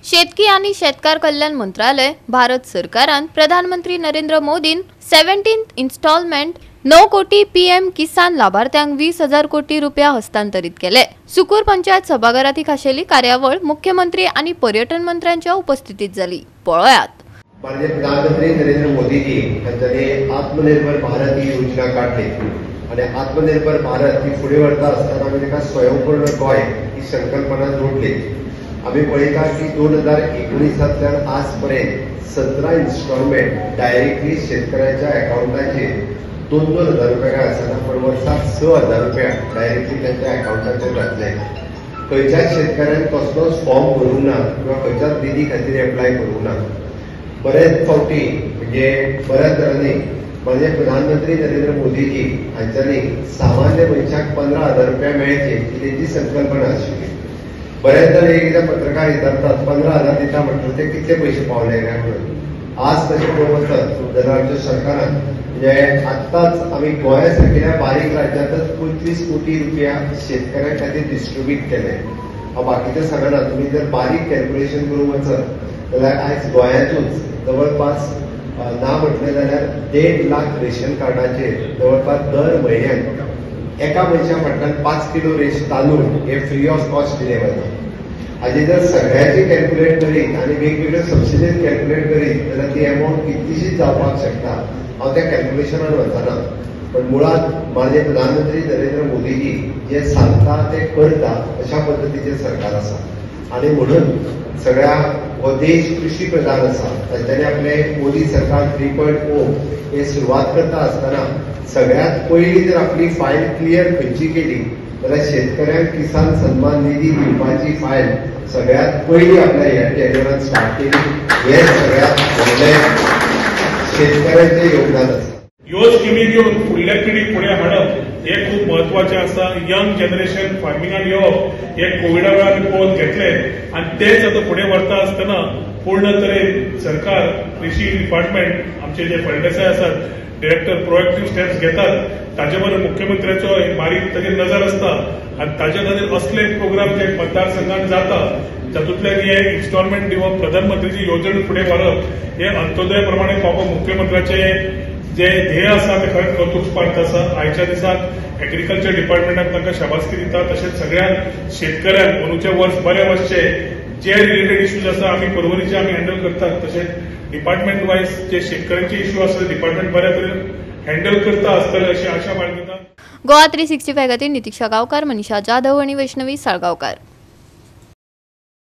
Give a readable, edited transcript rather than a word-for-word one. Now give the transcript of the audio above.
शेतकी आणि शेतकार कल्याण मंत्रालय भारत सरकारान प्रधानमंत्री नरेंद्र मोदीन 17th इन्स्टॉलमेंट 9 कोटी पीएम किसान लाभार्थ्यांक 20,000 कोटी रुपया हस्तांतरित केले। सुकूर पंचायत सभाघरात खाशेली कार्यावळ मुख्यमंत्री आणि पर्यटन मंत्र्यांच्या उपस्थितीत झाली। पळयात माननीय प्रधानमंत्री नरेंद्र मोदी जी हांच्यानी आत्मनिर्भर भारत ही योजना काढली आणि आत्मनिर्भर भारत ही फुडें व्हरता आसतना आमी ताका स्वयंपूर्ण गोय ही संकल्पना जोडली। आम्ही पळयता की 2019तल्यान आज पर्यंत 17 इन्स्टॉलमेंट डायरेक्टली शेतकऱ्याच्या अकाउंटाचेर 2,000 रुपया आसतना पण वर्साक 6,000 रुपया डायरेक्टली त्यांच्या अकाउंटाचेर घातले। खंयच्याच शेतकऱ्यान कसलोच फॉर्म भरूंक ना किंवा खंयच्याच निधी खातीर एप्लाय करूंक ना। बरेच फावटी म्हणजे बऱ्याच तरांनी माननीय प्रधानमंत्री नरेंद्र मोदीजी हांच्यानी सामान्य मनशाक 15,000 रुपया मेळचे ही तेंची संकल्पना आशिल्ली। बरेच जण एकदा पत्रकार विचारतात 15,000 दिता म्हटलं ते कितले पैसे पावले काय म्हणून। आज तशें पळोवप जाल्यार आमच्या सरकारान म्हणजे आत्ताच आम्ही गोंयासारख्या बारीक राज्यांतच 25 कोटी रुपया शेतकऱ्यां खातीर डिस्ट्रीब्यूट केले। हांव बाकीचे सांगना, तुम्ही जर बारीक कॅल्क्युलेशन करूंक वचत जाल्यार आयज गोंयांतूच जवळपास ना म्हटलें जाल्यार 1.5 लाख रेशन कार्डाचेर जवळपास दर म्हयन्याक एका मनशा फाटल्यान 5 किलो रेश तांदूळ हे फ्री ऑफ कॉस्ट दिले वता। हाजी जर सगळ्याची कॅल्क्युलेट करीत आणि वेगवेगळ्यो सबसिडीज कॅल्क्युलेट करीत जाल्यार ती अमाउंट कितलीशीच जावपाक शकता। हांव त्या कॅल्क्युलेशनान वचना, पण मुळात माननीय प्रधानमंत्री नरेंद्र मोदीजी जे सांगता ते करता अशा पद्दतीचे सरकार आसा आणि म्हणून सगळ्या हो देश कृषी प्रधान आसा। तांच्यानी आपले मोदी सरकार 3.0 हे सुरवात करता आसतना सगळ्यात पहिली जर आपली फायल क्लियर खंयची केली जाल्यार शेतकऱ्यांक किसान सन्मान निधी दिवपाची फायल सगळ्यात पहिली आपल्या ह्या टेन्युरान स्टार्ट केली। हे सगळ्यात व्हडलें शेतकऱ्यांचे योगदान आसा। ह्यो स्किमी घेवन फुडल्या पिढीक फुडें हाडप हे खूप महत्वाचें आसा। यंग जनरेशन फार्मिंगान येवप हे कोविडा वेळार आमी पळोवन घेतले आणि तेच आता फुडें व्हरता आसतना पूर्ण तरेन सरकार कृषी डिपार्टमेंट आमचे जे फळदेसाय आसात डिरेक्टर प्रोएक्टिव्ह स्टेप्स घेतात, ताचे बरोबर मुख्यमंत्र्याचो एक बारीक ताचेर नजर आसता आणि ताचे खातीर असले प्रोग्राम जे मतदारसंघात जाता जातूंतल्यान हे इन्स्टॉलमेंट दिवप प्रधानमंत्रीची येवजण फुडें व्हरप हे अंत्योदय प्रमाणे पावप मुख्यमंत्र्याचे जे ध्येय आसा ते खरेंच कौतुकस्पार्थ आसा। आयच्या दिसाक एग्रीकल्चर डिपार्टमेंटान तांकां शाबासकी दिता, तशेंच सगळ्या शेतकऱ्यांक अंदूचे वर्स बरें वचचे जे रिलेटेड इश्यूज आसा आमी परवरीचे आमी हँडल करतात, तशेंच डिपार्टमेंट वायज जे शेतकऱ्यांचे इश्यू आसा डिपार्टमेंट बऱ्या तरेन हँडल करता आसतले अशी आशा बाळगिता। गोवा 365 खातीर नितीक्षा गांवकार, मनीषा जाधव आणि वैष्णवी साळगांवकार।